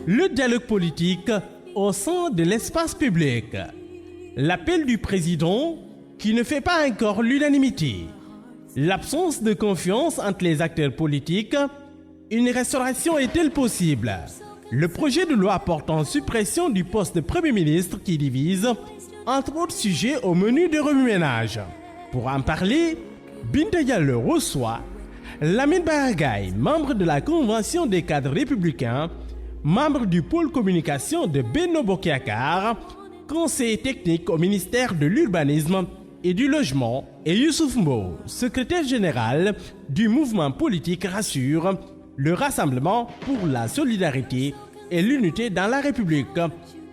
Le dialogue politique au sein de l'espace public. L'appel du président qui ne fait pas encore l'unanimité. L'absence de confiance entre les acteurs politiques. Une restauration est-elle possible? Le projet de loi portant suppression du poste de Premier ministre qui divise, entre autres sujets au menu de remue-ménage. Pour en parler, Binta Diallo reçoit Lamine Bara Gaye, membre de la Convention des cadres républicains, membre du pôle communication de Benno Bokk Yakaar, conseiller technique au ministère de l'Urbanisme et du Logement, et Youssouf Mbow, secrétaire général du mouvement politique Rassure, le Rassemblement pour la solidarité et l'unité dans la République,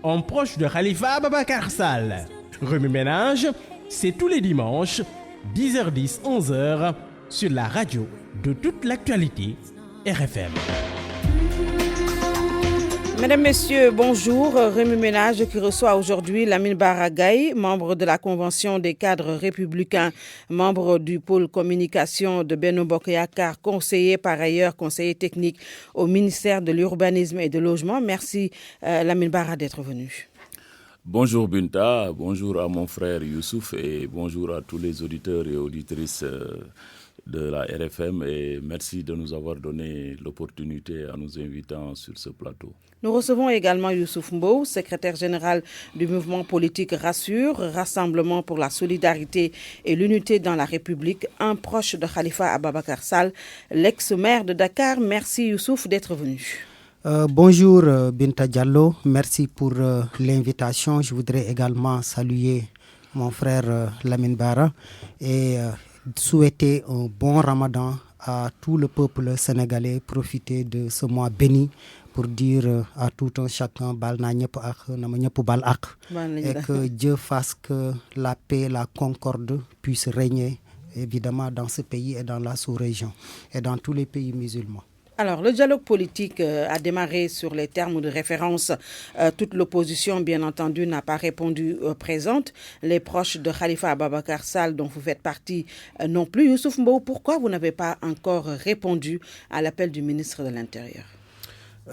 en proche de Khalifa Ababacar Sall. Remue-ménage, c'est tous les dimanches, 10h10, 11h, sur la radio de toute l'actualité, RFM. Mesdames, Messieurs, bonjour. Remue-ménage qui reçoit aujourd'hui Lamine Bara Gaye, membre de la Convention des cadres républicains, membre du pôle communication de Benno Bokk Yakaar, conseiller par ailleurs, conseiller technique au ministère de l'Urbanisme et du Logement. Merci Lamine Bara d'être venu. Bonjour Binta, bonjour à mon frère Youssouf et bonjour à tous les auditeurs et auditrices de la RFM et merci de nous avoir donné l'opportunité à nous invitant sur ce plateau. Nous recevons également Youssouf Mbow, secrétaire général du mouvement politique Rassure, Rassemblement pour la solidarité et l'unité dans la République, un proche de Khalifa Ababacar Sall, l'ex-maire de Dakar. Merci Youssouf d'être venu. Bonjour Binta Diallo, merci pour l'invitation. Je voudrais également saluer mon frère Lamine Bara et souhaiter un bon ramadan à tout le peuple sénégalais, profiter de ce mois béni pour dire à tout un chacun et que Dieu fasse que la paix, la concorde puisse régner évidemment dans ce pays et dans la sous-région et dans tous les pays musulmans. Alors, le dialogue politique a démarré sur les termes de référence. Toute l'opposition, bien entendu, n'a pas répondu présente. Les proches de Khalifa Ababacar Sall, dont vous faites partie, non plus. Youssouf Mbow, pourquoi vous n'avez pas encore répondu à l'appel du ministre de l'Intérieur?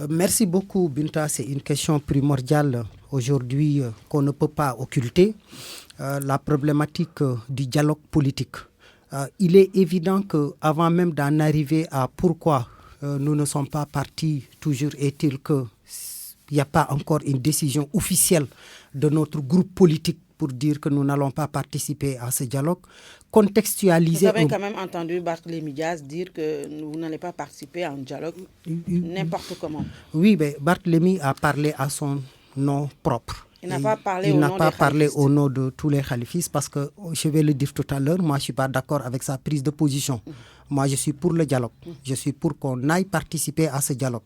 Merci beaucoup, Binta. C'est une question primordiale aujourd'hui qu'on ne peut pas occulter. La problématique du dialogue politique. Il est évident qu'avant même d'en arriver à pourquoi nous ne sommes pas partis, toujours est-il qu'il n'y a pas encore une décision officielle de notre groupe politique pour dire que nous n'allons pas participer à ce dialogue. Contextualiser. Vous avez quand même entendu Barthélémy Dias dire que vous n'allez pas participer à un dialogue n'importe comment. Oui, mais Barthélémy a parlé à son nom propre. Il n'a pas parlé au nom de tous les khalifistes parce que, je vais le dire tout à l'heure, moi je ne suis pas d'accord avec sa prise de position. Moi je suis pour le dialogue. Je suis pour qu'on aille participer à ce dialogue.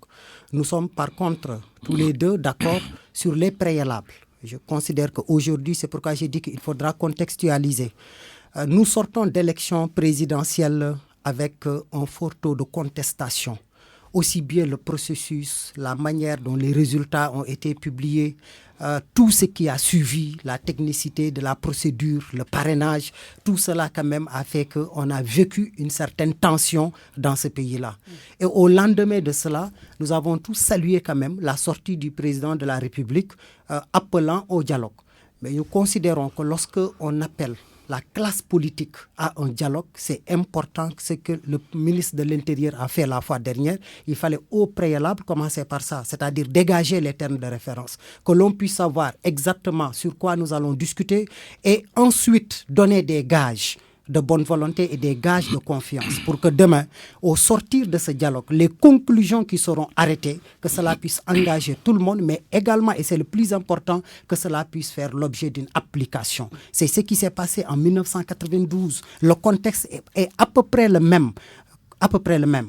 Nous sommes par contre tous les deux d'accord sur les préalables. Je considère qu'aujourd'hui, c'est pourquoi j'ai dit qu'il faudra contextualiser. Nous sortons d'élections présidentielles avec un fort taux de contestation. Aussi bien le processus, la manière dont les résultats ont été publiés, tout ce qui a suivi, la technicité de la procédure, le parrainage, tout cela quand même a fait qu'on a vécu une certaine tension dans ce pays-là. Et au lendemain de cela, nous avons tous salué quand même la sortie du président de la République appelant au dialogue. Mais nous considérons que lorsque on appelle la classe politique à un dialogue, c'est important que ce que le ministre de l'Intérieur a fait la fois dernière. Il fallait au préalable commencer par ça, c'est-à-dire dégager les termes de référence, que l'on puisse savoir exactement sur quoi nous allons discuter et ensuite donner des gages de bonne volonté et des gages de confiance pour que demain, au sortir de ce dialogue, les conclusions qui seront arrêtées, que cela puisse engager tout le monde, mais également, et c'est le plus important, que cela puisse faire l'objet d'une application. C'est ce qui s'est passé en 1992. Le contexte est à peu près le même.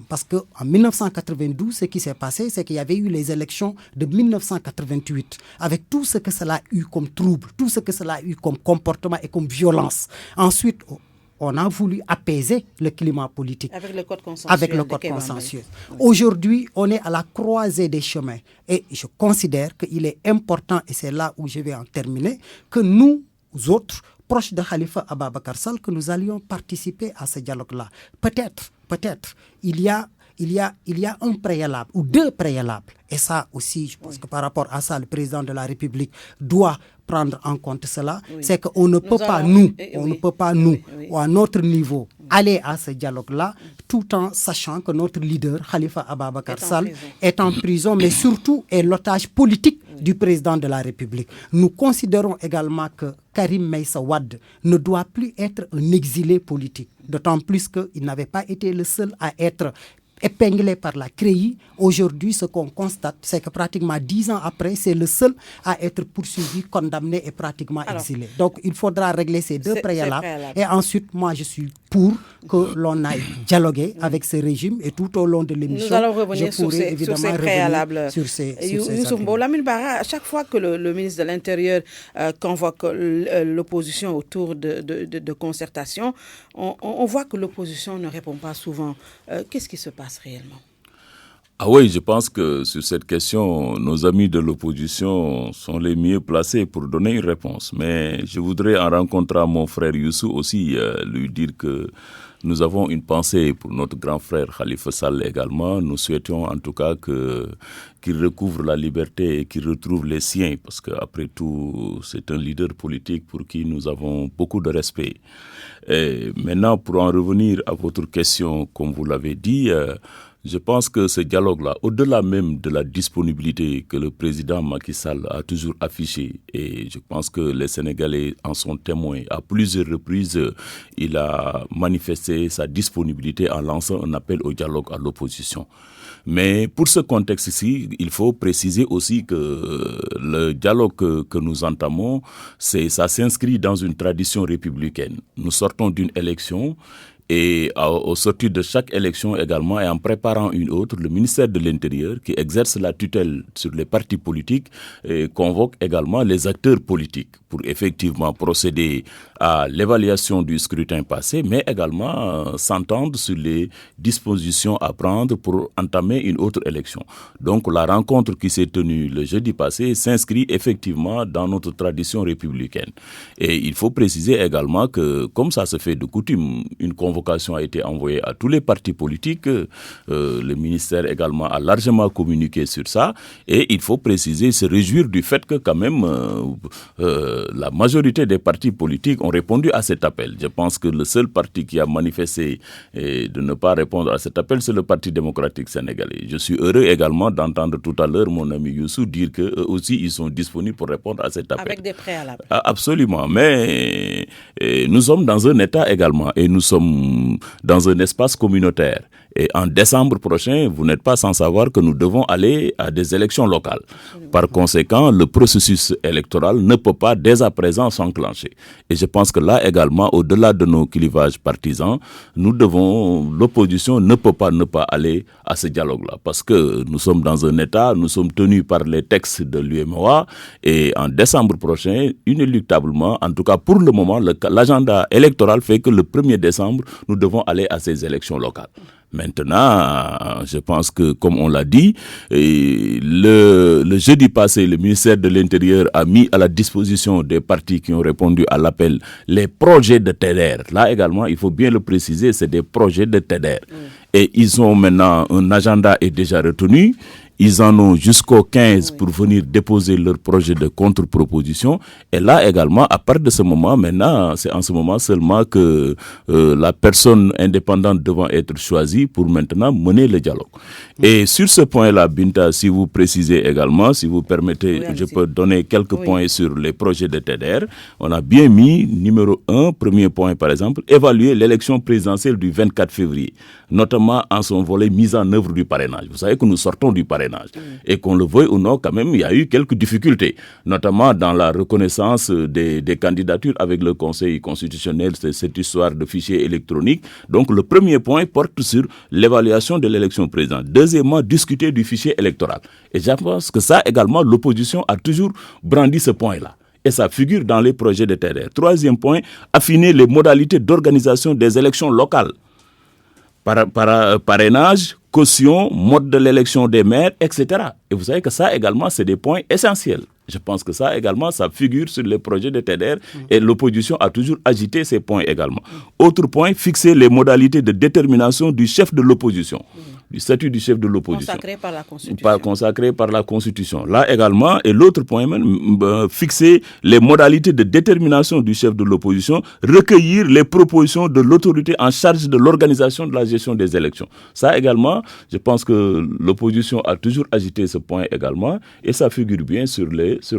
Parce qu'en 1992, ce qui s'est passé, c'est qu'il y avait eu les élections de 1988, avec tout ce que cela a eu comme trouble, tout ce que cela a eu comme comportement et comme violence. Ensuite, on a voulu apaiser le climat politique. Avec le code consensuel. Aujourd'hui, on est à la croisée des chemins. Et je considère qu'il est important, et c'est là où je vais en terminer, que nous autres, proches de Khalifa Ababacar Sall, que nous allions participer à ce dialogue-là. Peut-être, il y a il y a un préalable ou deux préalables. Et ça aussi, je pense que par rapport à ça, le président de la République doit prendre en compte cela. C'est qu'on ne peut pas, nous, ou à notre niveau, aller à ce dialogue-là, tout en sachant que notre leader, Khalifa Ababacar Sall, est en prison, mais surtout est l'otage politique du président de la République. Nous considérons également que Karim Meïssa Wade ne doit plus être un exilé politique, d'autant plus qu'il n'avait pas été le seul à être épinglé par la CREI. Aujourd'hui, ce qu'on constate, c'est que pratiquement 10 ans après, c'est le seul à être poursuivi, condamné et pratiquement exilé. Donc, il faudra régler ces deux préalables. Et ensuite, moi, je suis pour que l'on aille dialoguer avec ce régime. Et tout au long de l'émission, nous allons revenir sur ces préalables. Sur ces Youssouf Mbow, Lamine Bara, à chaque fois que le ministre de l'Intérieur convoque l'opposition autour de concertation, on voit que l'opposition ne répond pas souvent. Qu'est-ce qui se passe réellement? Ah oui, je pense que sur cette question, nos amis de l'opposition sont les mieux placés pour donner une réponse. Mais je voudrais, en rencontrant mon frère Youssou aussi, lui dire que nous avons une pensée pour notre grand frère Khalifa Sall également. Nous souhaitions en tout cas qu'il recouvre la liberté et qu'il retrouve les siens, parce qu'après tout, c'est un leader politique pour qui nous avons beaucoup de respect. Et maintenant, pour en revenir à votre question, comme vous l'avez dit, je pense que ce dialogue-là, au-delà même de la disponibilité que le président Macky Sall a toujours affichée, et je pense que les Sénégalais en sont témoins, à plusieurs reprises, il a manifesté sa disponibilité en lançant un appel au dialogue à l'opposition. Mais pour ce contexte-ci, il faut préciser aussi que le dialogue que nous entamons, ça s'inscrit dans une tradition républicaine. Nous sortons d'une élection. Et au sortir de chaque élection également, et en préparant une autre, le ministère de l'Intérieur, qui exerce la tutelle sur les partis politiques, convoque également les acteurs politiques pour effectivement procéder à l'évaluation du scrutin passé, mais également s'entendre sur les dispositions à prendre pour entamer une autre élection. Donc la rencontre qui s'est tenue le jeudi passé s'inscrit effectivement dans notre tradition républicaine. Et il faut préciser également que, comme ça se fait de coutume, une convocation a été envoyée à tous les partis politiques. Le ministère également a largement communiqué sur ça. Et il faut préciser, se réjouir du fait que quand même la majorité des partis politiques ont répondu à cet appel. Je pense que le seul parti qui a manifesté de ne pas répondre à cet appel, c'est le Parti démocratique sénégalais. Je suis heureux également d'entendre tout à l'heure mon ami Youssou dire qu'eux aussi, ils sont disponibles pour répondre à cet appel. Avec des préalables. Absolument. Mais nous sommes dans un État également et nous sommes dans un espace communautaire. Et en décembre prochain, vous n'êtes pas sans savoir que nous devons aller à des élections locales. Par conséquent, le processus électoral ne peut pas dès à présent s'enclencher. Et je pense que là également, au-delà de nos clivages partisans, l'opposition ne peut pas ne pas aller à ce dialogue-là. Parce que nous sommes dans un État, nous sommes tenus par les textes de l'UEMOA. Et en décembre prochain, inéluctablement, en tout cas pour le moment, l'agenda électoral fait que le 1er décembre, nous devons aller à ces élections locales. Maintenant, je pense que, comme on l'a dit, le jeudi passé, le ministère de l'Intérieur a mis à la disposition des partis qui ont répondu à l'appel les projets de TEDER. Là également, il faut bien le préciser, c'est des projets de TEDER. Et ils ont maintenant, un agenda est déjà retenu. Ils en ont jusqu'au 15 pour venir déposer leur projet de contre-proposition. Et là également, à partir de ce moment, maintenant, c'est en ce moment seulement que la personne indépendante devant être choisie pour maintenant mener le dialogue. Et sur ce point-là, Binta, si vous précisez également, si vous permettez, je peux donner quelques points sur les projets de TEDER. On a bien mis, numéro 1, premier point par exemple, évaluer l'élection présidentielle du 24 février, notamment en son volet mise en œuvre du parrainage. Vous savez que nous sortons du parrainage. Et qu'on le veuille ou non, quand même, il y a eu quelques difficultés, notamment dans la reconnaissance des candidatures avec le Conseil constitutionnel, c'est cette histoire de fichier électronique. Donc, le premier point porte sur l'évaluation de l'élection présidentielle. Deuxièmement, discuter du fichier électoral. Et je pense que ça également, l'opposition a toujours brandi ce point-là. Et ça figure dans les projets de TEDER. Troisième point, affiner les modalités d'organisation des élections locales. Parrainage, caution, mode de l'élection des maires, etc. Et vous savez que ça également, c'est des points essentiels. Je pense que ça également, ça figure sur les projets de TEDER et l'opposition a toujours agité ces points également. Autre point, fixer les modalités de détermination du chef de l'opposition. du statut du chef de l'opposition. Consacré par la Constitution. Là également, et l'autre point, fixer les modalités de détermination du chef de l'opposition, recueillir les propositions de l'autorité en charge de l'organisation de la gestion des élections. Ça également, je pense que l'opposition a toujours agité ce point également, et ça figure bien sur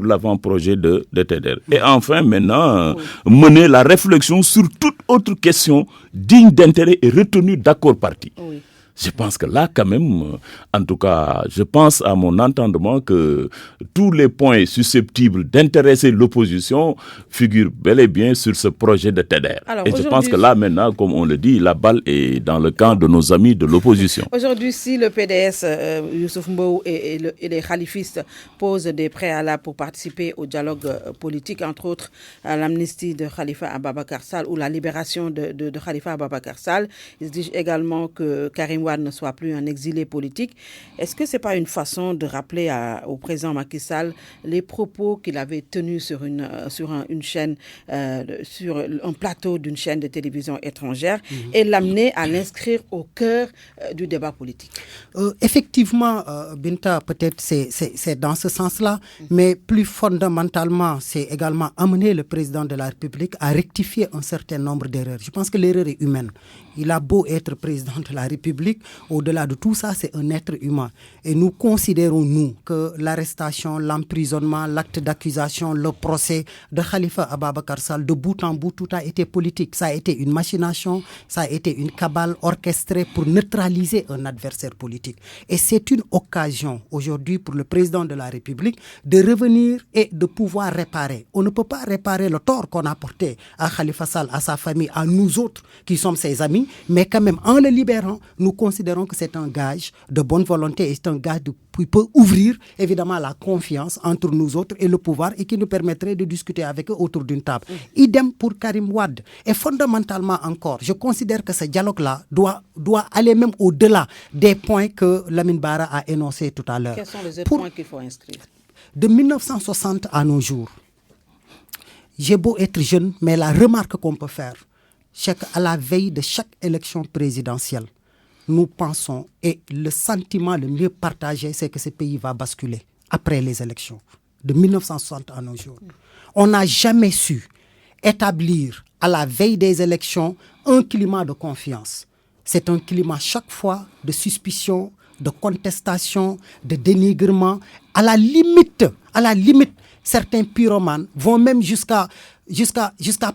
l'avant-projet de TEDER. Et enfin, maintenant, mener la réflexion sur toute autre question digne d'intérêt et retenue d'accord parti. Oui. Je pense que là, quand même, en tout cas, je pense à mon entendement que tous les points susceptibles d'intéresser l'opposition figurent bel et bien sur ce projet de TEDER. Et je pense que là, maintenant, comme on le dit, la balle est dans le camp de nos amis de l'opposition. Aujourd'hui, si le PDS, Youssouf Mbow et les khalifistes posent des préalables pour participer au dialogue politique, entre autres à l'amnistie de Khalifa Ababakar Sall ou la libération de Khalifa Ababakar Sall, ils disent également que Karim Wade ne soit plus un exilé politique. Est-ce que ce n'est pas une façon de rappeler au président Macky Sall les propos qu'il avait tenus sur une chaîne, sur un plateau d'une chaîne de télévision étrangère et l'amener à l'inscrire au cœur du débat politique? Effectivement, Binta, peut-être c'est dans ce sens-là, mais plus fondamentalement, c'est également amener le président de la République à rectifier un certain nombre d'erreurs. Je pense que l'erreur est humaine. Il a beau être président de la République, au-delà de tout ça, c'est un être humain. Et nous considérons, nous, que l'arrestation, l'emprisonnement, l'acte d'accusation, le procès de Khalifa Ababakar Sall, de bout en bout, tout a été politique. Ça a été une machination, ça a été une cabale orchestrée pour neutraliser un adversaire politique. Et c'est une occasion aujourd'hui pour le président de la République de revenir et de pouvoir réparer. On ne peut pas réparer le tort qu'on a porté à Khalifa Sall, à sa famille, à nous autres qui sommes ses amis, mais quand même, en le libérant, nous considérons que c'est un gage de bonne volonté et c'est un gage qui peut ouvrir évidemment la confiance entre nous autres et le pouvoir et qui nous permettrait de discuter avec eux autour d'une table. Idem pour Karim Wade. Et fondamentalement encore, je considère que ce dialogue-là doit aller même au-delà des points que Lamine Bara a énoncés tout à l'heure. Quels sont les autres points qu'il faut inscrire? De 1960 à nos jours, j'ai beau être jeune, mais la remarque qu'on peut faire, c'est qu'à la veille de chaque élection présidentielle, nous pensons, et le sentiment le mieux partagé, c'est que ce pays va basculer après les élections, de 1960 à nos jours. On n'a jamais su établir, à la veille des élections, un climat de confiance. C'est un climat chaque fois de suspicion, de contestation, de dénigrement. À la limite, certains pyromanes vont même jusqu'à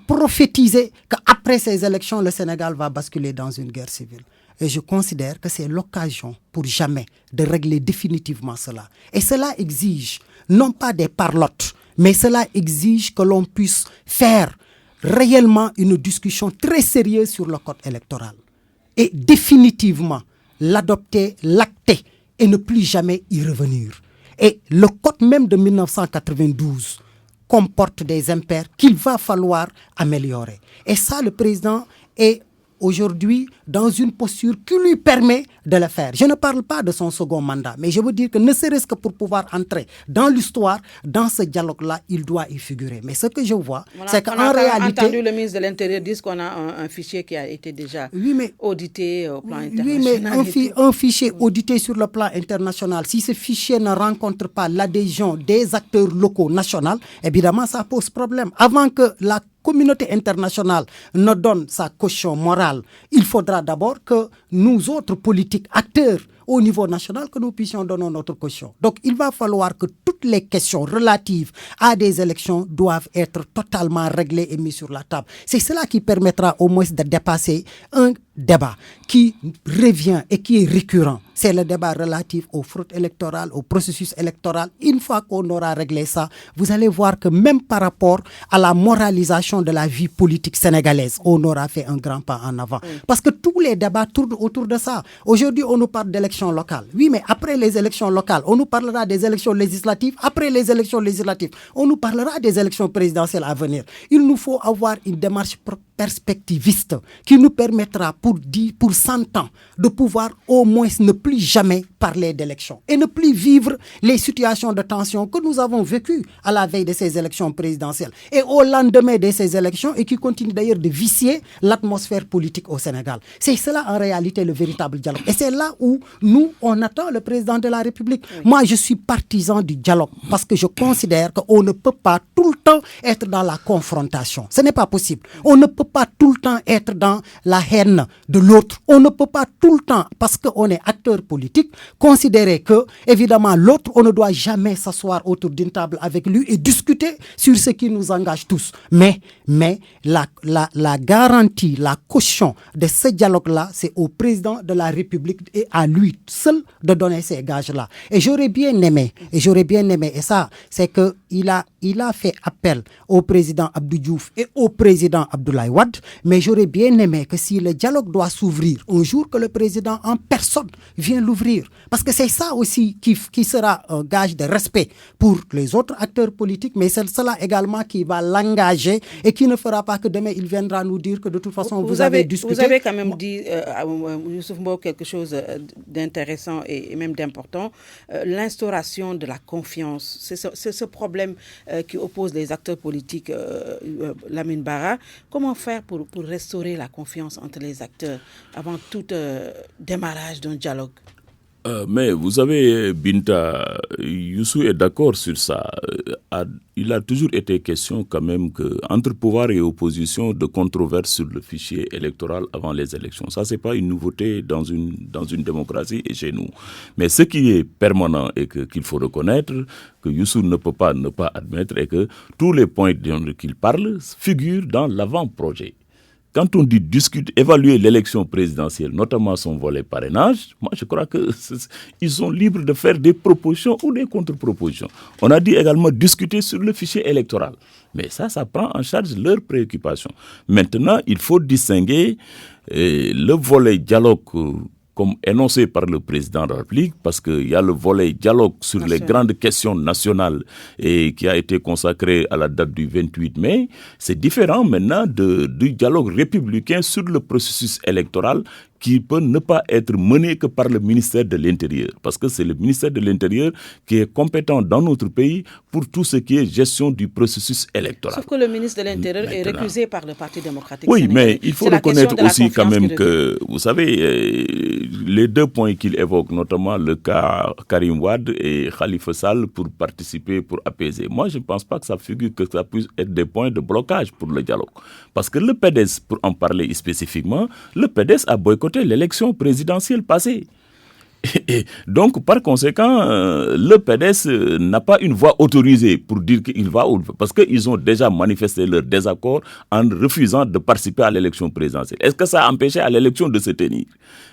prophétiser qu'après ces élections, le Sénégal va basculer dans une guerre civile. Et je considère que c'est l'occasion pour jamais de régler définitivement cela. Et cela exige, non pas des parlottes, mais cela exige que l'on puisse faire réellement une discussion très sérieuse sur le code électoral. Et définitivement l'adopter, l'acter et ne plus jamais y revenir. Et le code même de 1992 comporte des impairs qu'il va falloir améliorer. Et ça, le président est aujourd'hui dans une posture qui lui permet de le faire. Je ne parle pas de son second mandat, mais je veux dire que ne serait-ce que pour pouvoir entrer dans l'histoire, dans ce dialogue-là, il doit y figurer. Mais ce que je vois, c'est qu'en réalité... On a entendu le ministre de l'Intérieur dire qu'on a un fichier qui a été déjà audité au plan international. Oui, mais un fichier audité sur le plan international, si ce fichier ne rencontre pas l'adhésion des acteurs locaux nationaux, évidemment, ça pose problème. Avant que la communauté internationale ne donne sa caution morale, il faudra d'abord que nous autres politiques, acteurs au niveau national, que nous puissions donner notre caution. Donc il va falloir que toutes les questions relatives à des élections doivent être totalement réglées et mises sur la table. C'est cela qui permettra au moins de dépasser un débat qui revient et qui est récurrent. C'est le débat relatif aux fraudes électorales, au processus électoral. Une fois qu'on aura réglé ça, vous allez voir que même par rapport à la moralisation de la vie politique sénégalaise, on aura fait un grand pas en avant. Parce que tous les débats tournent autour de ça. Aujourd'hui, on nous parle d'élections locales. Oui, mais après les élections locales, on nous parlera des élections législatives. Après les élections législatives, on nous parlera des élections présidentielles à venir. Il nous faut avoir une démarche perspectiviste qui nous permettra pour 100 ans de pouvoir au moins ne plus jamais parler d'élections et ne plus vivre les situations de tension que nous avons vécues à la veille de ces élections présidentielles et au lendemain de ces élections et qui continuent d'ailleurs de vicier l'atmosphère politique au Sénégal. C'est cela en réalité le véritable dialogue. Et c'est là où nous, on attend le président de la République. Oui. Moi, je suis partisan du dialogue parce que je considère qu'on ne peut pas tout le temps être dans la confrontation. Ce n'est pas possible. On ne peut pas tout le temps être dans la haine de l'autre. On ne peut pas tout le temps, parce qu'on est acteur politique, considérer que, évidemment, l'autre, on ne doit jamais s'asseoir autour d'une table avec lui et discuter sur ce qui nous engage tous. Mais la garantie, la caution de ce dialogue-là, c'est au président de la République et à lui seul de donner ces gages-là. Et j'aurais bien aimé, et ça, c'est qu'il a fait appel au président Abdou Diouf et au président Abdoulaye Wade, mais j'aurais bien aimé que si le dialogue doit s'ouvrir, un jour que le président en personne vient l'ouvrir. Parce que c'est ça aussi qui sera un gage de respect pour les autres acteurs politiques, mais c'est cela également qui va l'engager et qui ne fera pas que demain il viendra nous dire que de toute façon vous avez discuté. Vous avez quand même dit, Youssouf Mbow, quelque chose d'intéressant et même d'important, l'instauration de la confiance. C'est ce problème qui oppose les acteurs politiques, Lamine Bara. Comment faire pour restaurer la confiance entre les acteurs avant tout démarrage d'un dialogue? Mais vous savez, Binta, Youssou est d'accord sur ça. Il a toujours été question quand même qu'entre pouvoir et opposition, de controverses sur le fichier électoral avant les élections. Ça, c'est pas une nouveauté dans une démocratie et chez nous. Mais ce qui est permanent et qu'il faut reconnaître, que Youssou ne peut pas ne pas admettre, est que tous les points dont il parle figurent dans l'avant-projet. Quand on dit évaluer l'élection présidentielle, notamment son volet parrainage, moi je crois qu'ils sont libres de faire des propositions ou des contre-propositions. On a dit également discuter sur le fichier électoral. Mais ça prend en charge leurs préoccupations. Maintenant, il faut distinguer le volet dialogue comme énoncé par le président de la République, parce qu'il y a le volet dialogue sur les grandes questions nationales et qui a été consacré à la date du 28 mai. C'est différent maintenant du dialogue républicain sur le processus électoral qui peut ne pas être mené que par le ministère de l'Intérieur. Parce que c'est le ministère de l'Intérieur qui est compétent dans notre pays pour tout ce qui est gestion du processus électoral. Sauf que le ministre de l'Intérieur est récusé par le Parti démocratique sénégalais. Oui, mais il faut reconnaître aussi quand même que, vous savez, les deux points qu'il évoque, notamment le cas Karim Wade et Khalifa Sall pour participer, pour apaiser. Moi, je ne pense pas que ça figure que ça puisse être des points de blocage pour le dialogue. Parce que le PDS, pour en parler spécifiquement, le PDS a boycotté l'élection présidentielle passée. Et donc, par conséquent, le PDS n'a pas une voix autorisée pour dire qu'il va, parce qu'ils ont déjà manifesté leur désaccord en refusant de participer à l'élection présidentielle. Est-ce que ça a empêché à l'élection de se tenir?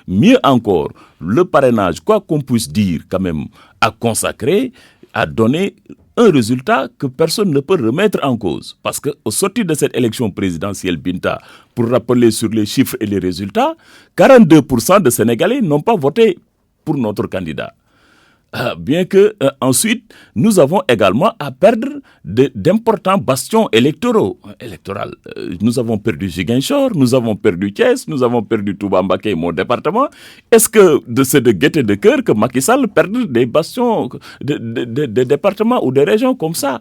Mieux encore, le parrainage, quoi qu'on puisse dire quand même, a consacré, a donné un résultat que personne ne peut remettre en cause. Parce qu'au sortir de cette élection présidentielle, Binta, pour rappeler sur les chiffres et les résultats, 42% de Sénégalais n'ont pas voté pour notre candidat. Bien que ensuite, nous avons également à perdre d'importants bastions électoraux. Nous avons perdu Ziguinchor, nous avons perdu Thiès, nous avons perdu Touba Mbacké, mon département. Est-ce que c'est de gaieté de cœur que Macky Sall perde des bastions, des départements ou des régions comme ça?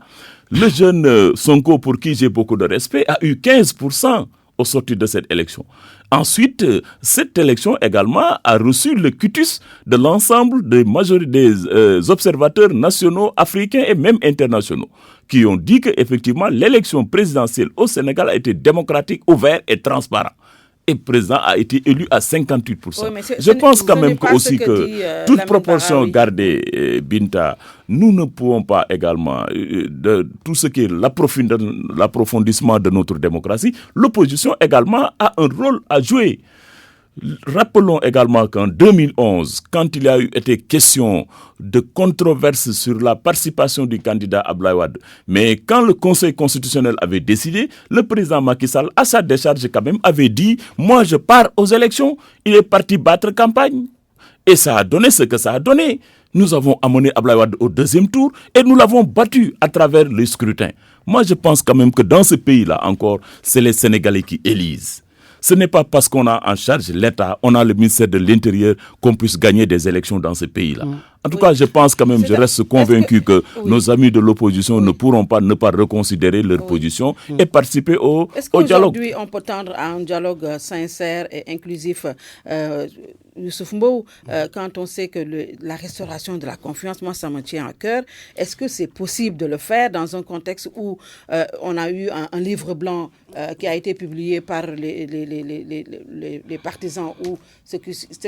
Le jeune Sonko, pour qui j'ai beaucoup de respect, a eu 15% au sortir de cette élection. Ensuite, cette élection également a reçu le quitus de l'ensemble des observateurs nationaux, africains et même internationaux, qui ont dit qu'effectivement l'élection présidentielle au Sénégal a été démocratique, ouverte et transparente. Et le président a été élu à 58%. Oui, je pense quand même aussi que toute proportion gardée, Binta, nous ne pouvons pas également, de tout ce qui est l'approfondissement de notre démocratie, l'opposition également a un rôle à jouer. Rappelons également qu'en 2011, quand il a été question de controverse sur la participation du candidat Abdoulaye Wade, mais quand le Conseil constitutionnel avait décidé, le président Macky Sall, à sa décharge quand même, avait dit « Moi, je pars aux élections ». Il est parti battre campagne. Et ça a donné ce que ça a donné. Nous avons amené Abdoulaye Wade au deuxième tour et nous l'avons battu à travers le scrutin. Moi, je pense quand même que dans ce pays-là, encore, c'est les Sénégalais qui élisent. Ce n'est pas parce qu'on a en charge l'État, on a le ministère de l'Intérieur, qu'on puisse gagner des élections dans ce pays-là. En tout cas, je pense quand même, je reste convaincu que nos amis de l'opposition ne pourront pas ne pas reconsidérer leur position et participer au dialogue. Est-ce qu'aujourd'hui, on peut tendre à un dialogue sincère et inclusif, Youssouf Mbou, quand on sait que la restauration de la confiance, moi, ça me tient à cœur. Est-ce que c'est possible de le faire dans un contexte où on a eu un livre blanc qui a été publié par les partisans ou ceux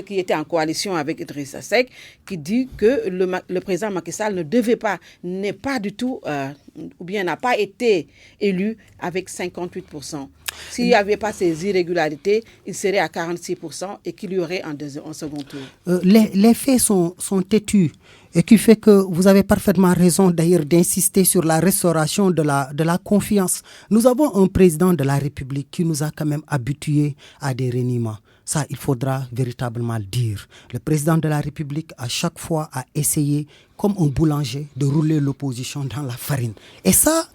qui étaient en coalition avec Idrissa Seck, qui dit que le président Macky Sall n'est pas du tout, ou bien n'a pas été élu avec 58%. S'il n'y avait pas ces irrégularités, il serait à 46% et qu'il y aurait un second tour. Les faits sont têtus. Et qui fait que vous avez parfaitement raison d'ailleurs d'insister sur la restauration de la confiance. Nous avons un président de la République qui nous a quand même habitués à des reniements. Ça, il faudra véritablement le dire. Le président de la République, à chaque fois, a essayé, comme un boulanger, de rouler l'opposition dans la farine. Et ça,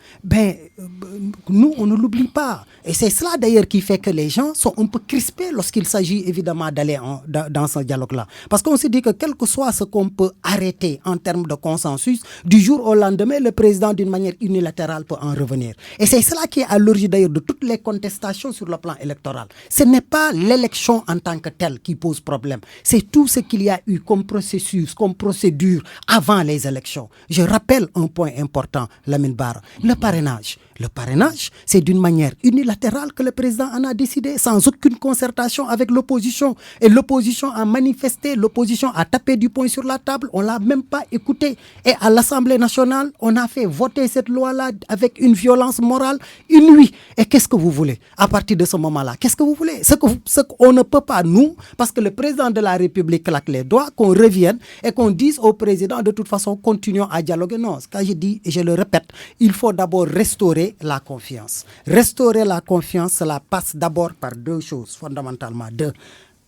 nous, on ne l'oublie pas. Et c'est cela, d'ailleurs, qui fait que les gens sont un peu crispés lorsqu'il s'agit, évidemment, d'aller dans ce dialogue-là. Parce qu'on se dit que quel que soit ce qu'on peut arrêter en termes de consensus, du jour au lendemain, le président, d'une manière unilatérale, peut en revenir. Et c'est cela qui est à l'origine, d'ailleurs, de toutes les contestations sur le plan électoral. Ce n'est pas l'élection en tant que telle qui pose problème. C'est tout ce qu'il y a eu comme processus, comme procédure avant les élections. Je rappelle un point important, Lamine Bara, le parrainage. Le parrainage, c'est d'une manière unilatérale que le président en a décidé, sans aucune concertation avec l'opposition. Et l'opposition a manifesté, l'opposition a tapé du poing sur la table, on ne l'a même pas écouté. Et à l'Assemblée nationale, on a fait voter cette loi-là avec une violence morale inouïe. Et qu'est-ce que vous voulez à partir de ce moment-là? Qu'est-ce que vous voulez? Ce qu'on ne peut pas, nous, parce que le président de la République claque les doigts, qu'on revienne et qu'on dise au président, de toute façon, continuons à dialoguer. Non, ce que je dis, et je le répète, il faut d'abord restaurer la confiance. Restaurer la confiance, cela passe d'abord par deux choses, fondamentalement deux.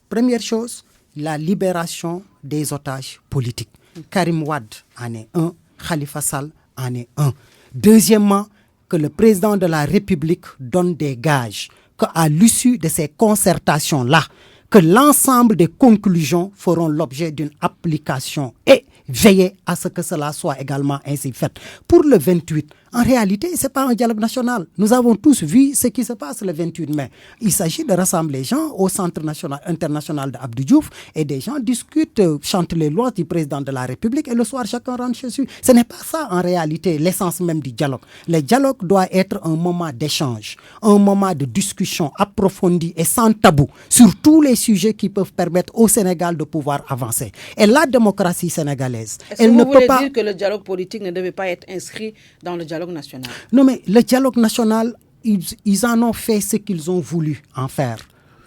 Première chose, la libération des otages politiques. Karim Wade en est un, Khalifa Sall en est un. Deuxièmement, que le président de la République donne des gages, qu'à l'issue de ces concertations-là, que l'ensemble des conclusions feront l'objet d'une application et veiller à ce que cela soit également ainsi fait. Pour le 28, en réalité, ce n'est pas un dialogue national. Nous avons tous vu ce qui se passe le 28 mai. Il s'agit de rassembler les gens au centre international d'Abdou Diouf et des gens discutent, chantent les lois du président de la République et le soir, chacun rentre chez lui. Ce n'est pas ça, en réalité, l'essence même du dialogue. Le dialogue doit être un moment d'échange, un moment de discussion approfondie et sans tabou sur tous les sujets qui peuvent permettre au Sénégal de pouvoir avancer. Et la démocratie sénégalaise, elle ne peut pas... Est-ce que vous voulez dire que le dialogue politique ne devait pas être inscrit dans le dialogue national? Non, mais le dialogue national, ils en ont fait ce qu'ils ont voulu en faire.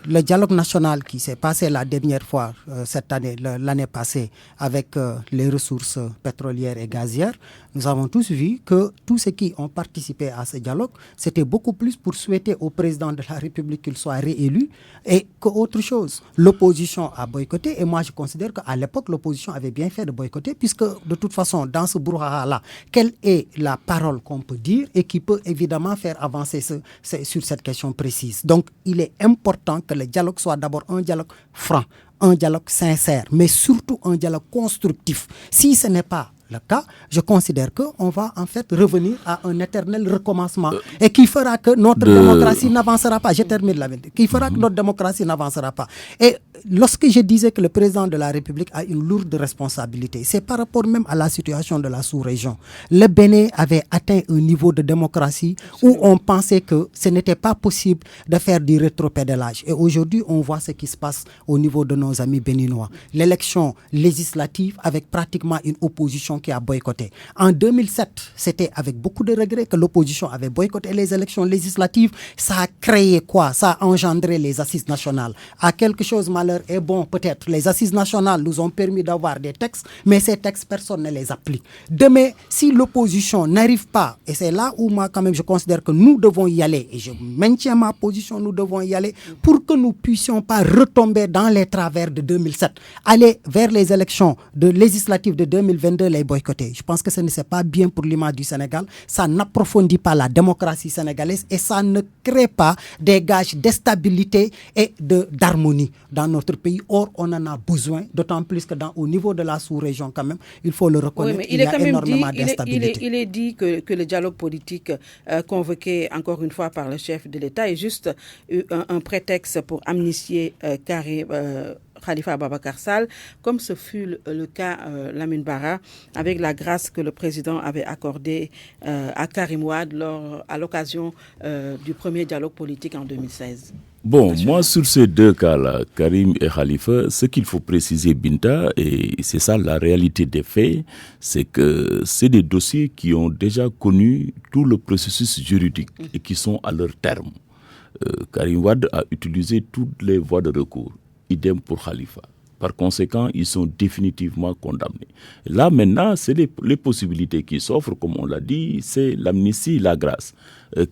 Le dialogue national qui s'est passé la dernière fois, cette année, l'année passée, avec les ressources pétrolières et gazières, nous avons tous vu que tous ceux qui ont participé à ce dialogue, c'était beaucoup plus pour souhaiter au président de la République qu'il soit réélu et qu'autre chose. L'opposition a boycotté et moi je considère qu'à l'époque, l'opposition avait bien fait de boycotter puisque de toute façon, dans ce brouhaha-là, quelle est la parole qu'on peut dire et qui peut évidemment faire avancer sur cette question précise. Donc, il est important que le dialogue soit d'abord un dialogue franc, un dialogue sincère, mais surtout un dialogue constructif. Si ce n'est pas le cas, je considère qu'on va en fait revenir à un éternel recommencement et qui fera que notre démocratie n'avancera pas. Je termine la vérité. Qui fera que notre démocratie n'avancera pas. Et lorsque je disais que le président de la République a une lourde responsabilité, c'est par rapport même à la situation de la sous-région. Le Bénin avait atteint un niveau de démocratie où on pensait que ce n'était pas possible de faire du rétropédalage. Et aujourd'hui, on voit ce qui se passe au niveau de nos amis béninois. L'élection législative avec pratiquement une opposition qui a boycotté. En 2007, c'était avec beaucoup de regrets que l'opposition avait boycotté les élections législatives. Ça a créé quoi? Ça a engendré les assises nationales. À quelque chose, malheur est bon, peut-être. Les assises nationales nous ont permis d'avoir des textes, mais ces textes, personne ne les applique. Demain, si l'opposition n'arrive pas, et c'est là où moi, quand même, je considère que nous devons y aller, et je maintiens ma position, nous devons y aller, pour que nous puissions pas retomber dans les travers de 2007. Aller vers les élections législatives de 2022, les boycotté. Je pense que ce n'est pas bien pour l'image du Sénégal. Ça n'approfondit pas la démocratie sénégalaise et ça ne crée pas des gages de stabilité et d'harmonie dans notre pays. Or, on en a besoin, d'autant plus que au niveau de la sous-région, quand même, il faut le reconnaître, il y a énormément d'instabilité. Il est dit que le dialogue politique convoqué encore une fois par le chef de l'État est juste un prétexte pour amnistier Khalifa Babacar Sall, comme ce fut le cas Lamine Bara, avec la grâce que le président avait accordée à Karim Wade à l'occasion du premier dialogue politique en 2016. Bon, moi sur ces deux cas-là, Karim et Khalifa, ce qu'il faut préciser, Binta, et c'est ça la réalité des faits, c'est que c'est des dossiers qui ont déjà connu tout le processus juridique et qui sont à leur terme. Karim Wade a utilisé toutes les voies de recours. Idem pour Khalifa. Par conséquent, ils sont définitivement condamnés. Là, maintenant, c'est les possibilités qui s'offrent, comme on l'a dit, c'est l'amnistie, la grâce.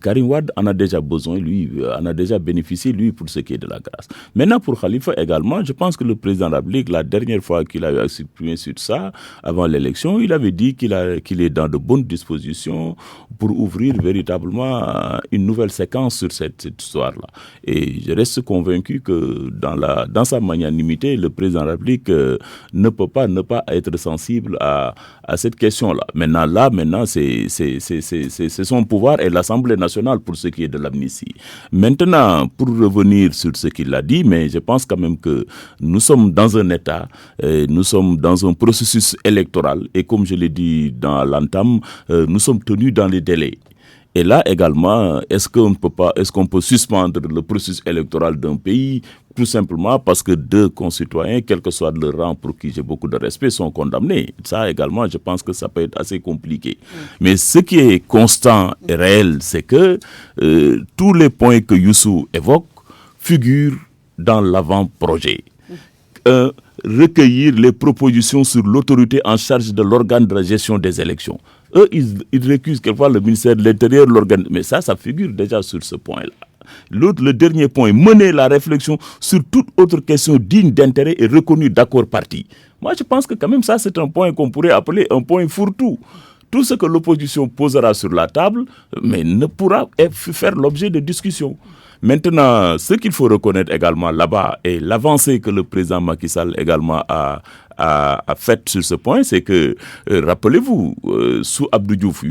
Karim Wade en a déjà besoin, lui, en a déjà bénéficié, lui, pour ce qui est de la grâce. Maintenant, pour Khalifa également, je pense que le président de la République, la dernière fois qu'il a exprimé sur ça, avant l'élection, il avait dit qu'il est dans de bonnes dispositions pour ouvrir véritablement une nouvelle séquence sur cette histoire-là. Et je reste convaincu que dans sa magnanimité, le président de la République ne peut pas ne pas être sensible à cette question-là. Maintenant, c'est son pouvoir et l'Assemblée nationale pour ce qui est de l'amnistie. Maintenant, pour revenir sur ce qu'il a dit, mais je pense quand même que nous sommes dans un État, nous sommes dans un processus électoral et comme je l'ai dit dans l'entame, nous sommes tenus dans les délais. Et là également, est-ce qu'on peut suspendre le processus électoral d'un pays tout simplement parce que deux concitoyens, quel que soit leur rang pour qui j'ai beaucoup de respect, sont condamnés. Ça également, je pense que ça peut être assez compliqué. Mais ce qui est constant et réel, c'est que tous les points que Youssou évoque figurent dans l'avant-projet. Recueillir les propositions sur l'autorité en charge de l'organe de la gestion des élections. Eux, ils récusent quelquefois le ministère de l'Intérieur, l'organe. Mais ça figure déjà sur ce point-là. Le dernier point, mener la réflexion sur toute autre question digne d'intérêt et reconnue d'accord parti. Moi, je pense que quand même ça, c'est un point qu'on pourrait appeler un point fourre-tout. Tout ce que l'opposition posera sur la table, mais ne pourra faire l'objet de discussions. Maintenant, ce qu'il faut reconnaître également là-bas et l'avancée que le président Macky Sall également a faite sur ce point, c'est que, rappelez-vous, sous Abdou Diouf,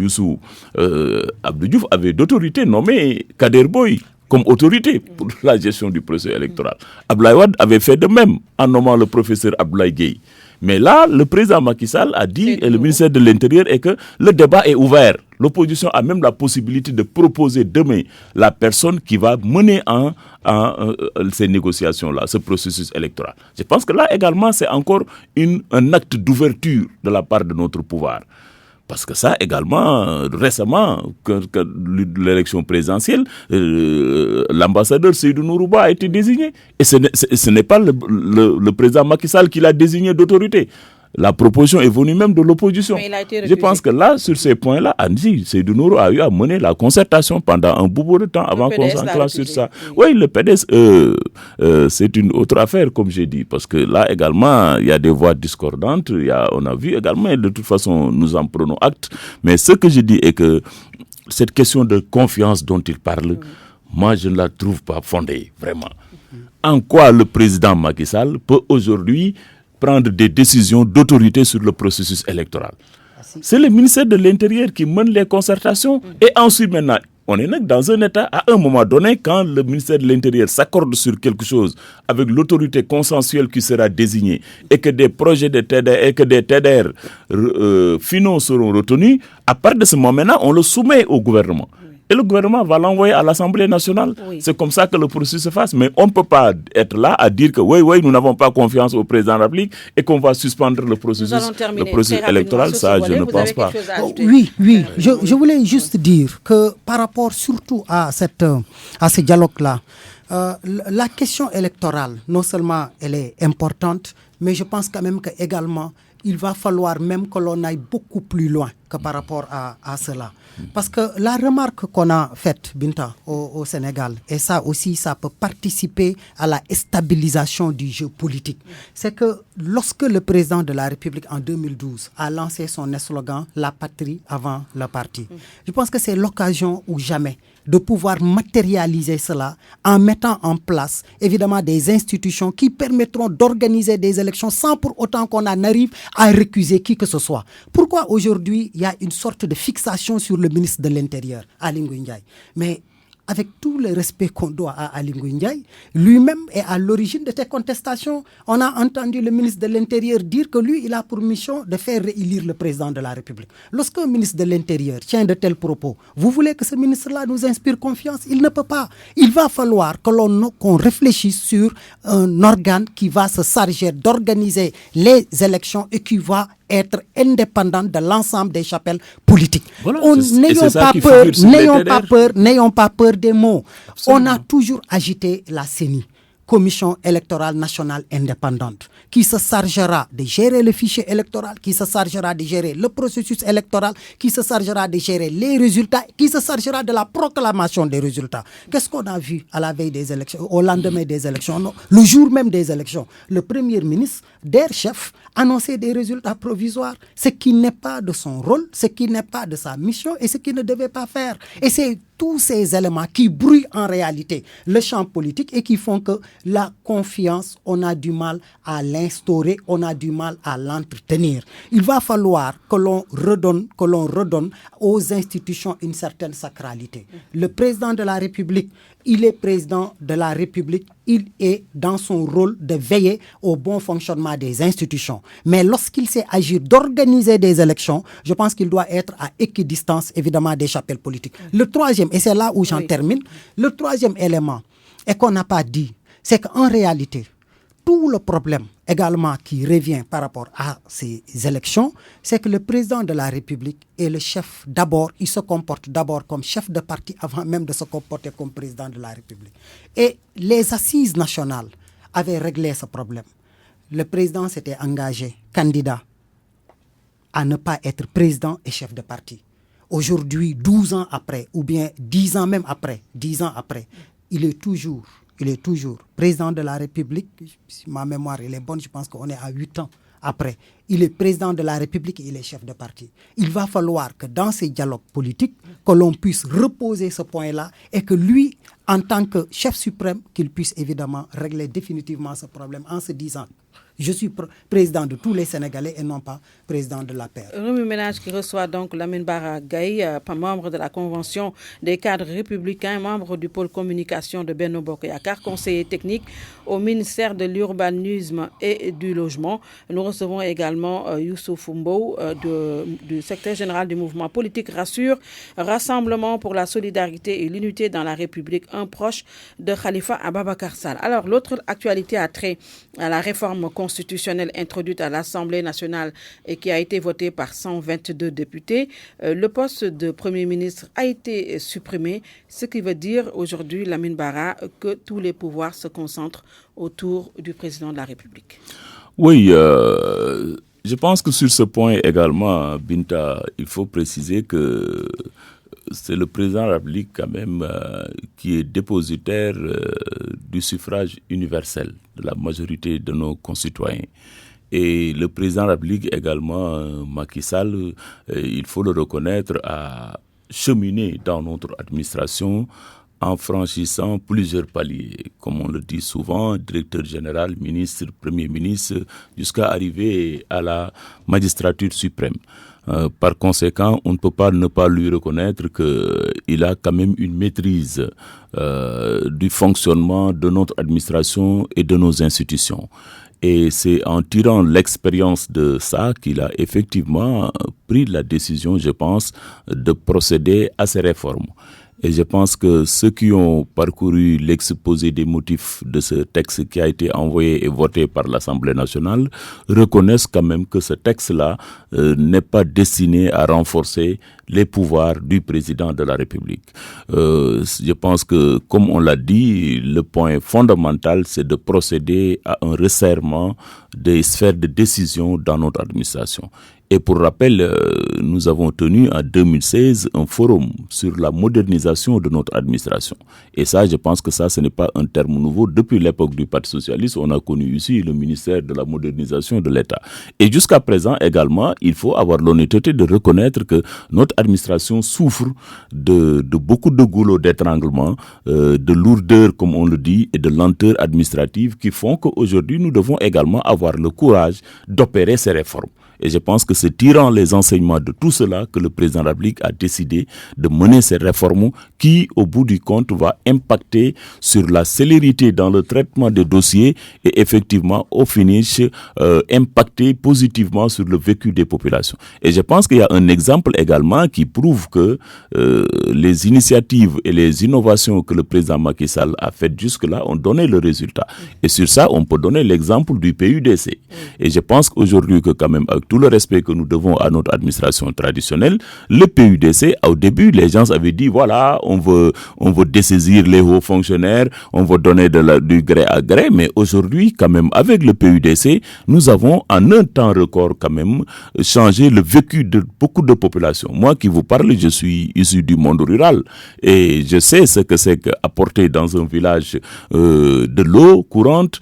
Abdou Diouf avait d'autorité nommé Kader Boye comme autorité pour la gestion du processus électoral. Abdoulaye Wade avait fait de même en nommant le professeur Abdoulaye Gueye. Mais là, le président Macky Sall a dit, et le ministère de l'Intérieur, est que le débat est ouvert. L'opposition a même la possibilité de proposer demain la personne qui va mener ces négociations-là, ce processus électoral. Je pense que là également, c'est encore un acte d'ouverture de la part de notre pouvoir. Parce que ça également, récemment, que l'élection présidentielle, l'ambassadeur Seydou Nourouba a été désigné. Et ce n'est pas le président Macky Sall qui l'a désigné d'autorité. La proposition est venue même de l'opposition. Je pense que là, sur ces points-là, Andy Seydou Nourou a eu à mener la concertation pendant un bout de temps avant qu'on s'enclenche sur ça. Oui, le PDS, c'est une autre affaire, comme j'ai dit, parce que là également, il y a des voix discordantes. On a vu également, et de toute façon, nous en prenons acte. Mais ce que je dis est que cette question de confiance dont il parle, moi, je ne la trouve pas fondée, vraiment. En quoi le président Macky Sall peut aujourd'hui prendre des décisions d'autorité sur le processus électoral? C'est le ministère de l'Intérieur qui mène les concertations. Et ensuite, maintenant, on est dans un état, à un moment donné, quand le ministère de l'Intérieur s'accorde sur quelque chose avec l'autorité consensuelle qui sera désignée et que des projets de TDR et que des TDR finaux seront retenus, à partir de ce moment-là, on le soumet au gouvernement. Et le gouvernement va l'envoyer à l'Assemblée nationale. Oui. C'est comme ça que le processus se fasse. Mais on ne peut pas être là à dire que oui, nous n'avons pas confiance au président de la République et qu'on va suspendre le processus électoral. Ça, je ne pense pas. Oui. Je voulais juste dire que par rapport surtout à ce dialogue-là, la question électorale, non seulement elle est importante, mais je pense quand même qu'également, il va falloir même que l'on aille beaucoup plus loin que par rapport à cela. Parce que la remarque qu'on a faite, Binta, au Sénégal, et ça aussi, ça peut participer à la stabilisation du jeu politique, c'est que lorsque le président de la République en 2012 a lancé son slogan « La patrie avant le parti », je pense que c'est l'occasion ou jamais de pouvoir matérialiser cela en mettant en place évidemment des institutions qui permettront d'organiser des élections sans pour autant qu'on en arrive à récuser qui que ce soit. Pourquoi aujourd'hui il y a une sorte de fixation sur le ministre de l'Intérieur, Aly Ngouille Ndiaye? Mais avec tout le respect qu'on doit à Aly Ngouille Ndiaye, lui-même est à l'origine de ces contestations. On a entendu le ministre de l'Intérieur dire que lui, il a pour mission de faire réélire le président de la République. Lorsqu'un ministre de l'Intérieur tient de tels propos, vous voulez que ce ministre-là nous inspire confiance? Il ne peut pas. Il va falloir qu'on réfléchisse sur un organe qui va se charger d'organiser les élections et qui va être indépendante de l'ensemble des chapelles politiques. Voilà, N'ayons pas peur des mots. Absolument. On a toujours agité la CENI, Commission électorale nationale indépendante, qui se chargera de gérer le fichier électoral, qui se chargera de gérer le processus électoral, qui se chargera de gérer les résultats, qui se chargera de la proclamation des résultats. Qu'est-ce qu'on a vu à la veille des élections, au lendemain des élections, non, le jour même des élections? Le Premier ministre, der chef, annonçait des résultats provisoires, ce qui n'est pas de son rôle, ce qui n'est pas de sa mission et ce qu'il ne devait pas faire. Et c'est tous ces éléments qui brouillent en réalité le champ politique et qui font que la confiance, on a du mal à l'instaurer, on a du mal à l'entretenir. Il va falloir que l'on redonne aux institutions une certaine sacralité. Le président de la République, il est président de la République, il est dans son rôle de veiller au bon fonctionnement des institutions. Mais lorsqu'il sait agir d'organiser des élections, je pense qu'il doit être à équidistance, évidemment, des chapelles politiques. Le troisième, et c'est là où j'en termine, le troisième élément, et qu'on n'a pas dit, c'est qu'en réalité, tout le problème également qui revient par rapport à ces élections, c'est que le président de la République est le chef d'abord, il se comporte d'abord comme chef de parti avant même de se comporter comme président de la République. Et les assises nationales avaient réglé ce problème. Le président s'était engagé, candidat, à ne pas être président et chef de parti. Aujourd'hui, 12 ans après, ou bien 10 ans même après, 10 ans après, il est toujours président de la République. Si ma mémoire elle est bonne, je pense qu'on est à 8 ans après. Il est président de la République et il est chef de parti. Il va falloir que dans ces dialogues politiques, que l'on puisse reposer ce point-là et que lui, en tant que chef suprême, qu'il puisse évidemment régler définitivement ce problème en se disant je suis président de tous les Sénégalais et non pas président de la paix. Remue-Ménage qui reçoit donc Lamine Bara Gaye, membre de la Convention des cadres républicains, membre du pôle communication de Benno Bokk Yakaar, conseiller technique au ministère de l'Urbanisme et du Logement. Nous recevons également Youssouf Mbow du secrétaire général du mouvement politique Rassemblement pour la solidarité et l'unité dans la République, un proche de Khalifa Ababacar Sall. Alors, l'autre actualité a trait à la réforme constitutionnelle introduite à l'Assemblée nationale et qui a été votée par 122 députés. Le poste de Premier ministre a été supprimé, ce qui veut dire aujourd'hui, Lamine Bara, que tous les pouvoirs se concentrent autour du président de la République. Oui, je pense que sur ce point également, Binta, il faut préciser que c'est le président de la République quand même qui est dépositaire du suffrage universel de la majorité de nos concitoyens. Et le président de la République également, Macky Sall, il faut le reconnaître, a cheminé dans notre administration en franchissant plusieurs paliers, comme on le dit souvent, directeur général, ministre, premier ministre, jusqu'à arriver à la magistrature suprême. Par conséquent, on ne peut pas ne pas lui reconnaître qu'il a quand même une maîtrise du fonctionnement de notre administration et de nos institutions. Et c'est en tirant l'expérience de ça qu'il a effectivement pris la décision, je pense, de procéder à ces réformes. Et je pense que ceux qui ont parcouru l'exposé des motifs de ce texte qui a été envoyé et voté par l'Assemblée nationale reconnaissent quand même que ce texte-là n'est pas destiné à renforcer les pouvoirs du président de la République. Je pense que, comme on l'a dit, le point fondamental, c'est de procéder à un resserrement des sphères de décision dans notre administration. Et pour rappel, nous avons tenu en 2016 un forum sur la modernisation de notre administration. Et ça, je pense que ça, ce n'est pas un terme nouveau. Depuis l'époque du Parti socialiste, on a connu ici le ministère de la modernisation de l'État. Et jusqu'à présent également, il faut avoir l'honnêteté de reconnaître que notre administration souffre de beaucoup de goulot d'étranglement, de lourdeur, comme on le dit, et de lenteur administrative qui font qu'aujourd'hui, nous devons également avoir le courage d'opérer ces réformes. Et je pense que c'est tirant les enseignements de tout cela que le président de la République a décidé de mener ces réformes qui, au bout du compte, va impacter sur la célérité dans le traitement des dossiers et effectivement, au finish, impacter positivement sur le vécu des populations. Et je pense qu'il y a un exemple également qui prouve que les initiatives et les innovations que le président Macky Sall a faites jusque-là ont donné le résultat. Et sur ça, on peut donner l'exemple du PUDC. Et je pense qu'aujourd'hui, que quand même, avec tout le respect que nous devons à notre administration traditionnelle, le PUDC, au début, les gens avaient dit, voilà, on veut dessaisir les hauts fonctionnaires, on veut donner du gré à gré, mais aujourd'hui, quand même, avec le PUDC, nous avons en un temps record, quand même, changé le vécu de beaucoup de populations. Moi qui vous parle, je suis issu du monde rural et je sais ce que c'est qu'apporter dans un village de l'eau courante,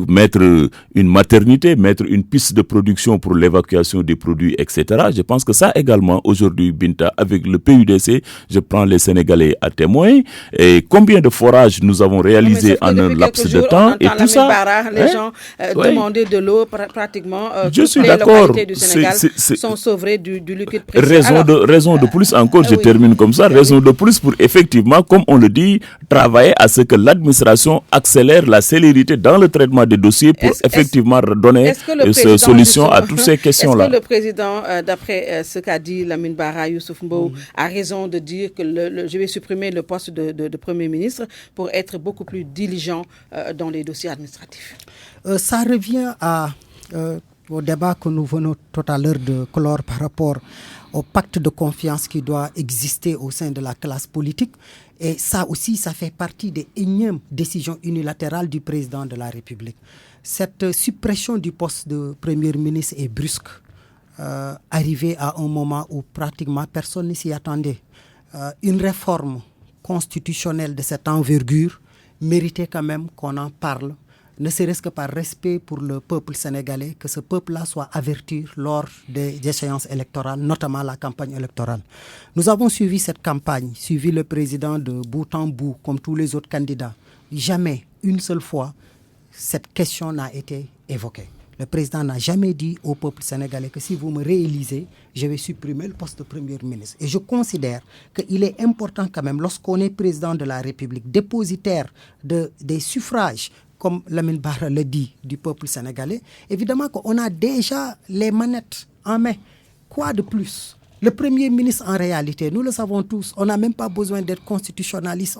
mettre une maternité, mettre une piste de production pour l'évacuation des produits, etc. Je pense que ça également, aujourd'hui, Binta, avec le PUDC, je prends les Sénégalais à témoin. Et combien de forages nous avons réalisés en un laps de temps et tout ça. Les gens demandaient de l'eau pratiquement. Je suis d'accord. Les localités du Sénégal sont sauvées du liquide précieux. Raison de plus encore, je termine comme ça, raison de plus pour effectivement, comme on le dit, travailler à ce que l'administration accélère la célérité dans le traitement des dossiers pour effectivement donner solution à toutes ces questions-là. Est-ce que le président, d'après ce qu'a dit Lamine Bara, Youssouf Mbow, a raison de dire que je vais supprimer le poste de Premier ministre pour être beaucoup plus diligent dans les dossiers administratifs? Ça revient au débat que nous venons tout à l'heure de clore par rapport au pacte de confiance qui doit exister au sein de la classe politique. Et ça aussi, ça fait partie des énièmes décisions unilatérales du président de la République. Cette suppression du poste de Premier ministre est brusque, arrivée à un moment où pratiquement personne ne s'y attendait. Une réforme constitutionnelle de cette envergure méritait quand même qu'on en parle, ne serait-ce que par respect pour le peuple sénégalais, que ce peuple-là soit averti lors des échéances électorales, notamment la campagne électorale. Nous avons suivi cette campagne, suivi le président de bout en bout, comme tous les autres candidats. Jamais, une seule fois, cette question n'a été évoquée. Le président n'a jamais dit au peuple sénégalais que si vous me réélisez, je vais supprimer le poste de Premier ministre. Et je considère qu'il est important quand même, lorsqu'on est président de la République, dépositaire des suffrages, comme Lamine Bara le dit, du peuple sénégalais, évidemment qu'on a déjà les manettes en main. Quoi de plus? Le Premier ministre, en réalité, nous le savons tous, on n'a même pas besoin d'être constitutionnaliste,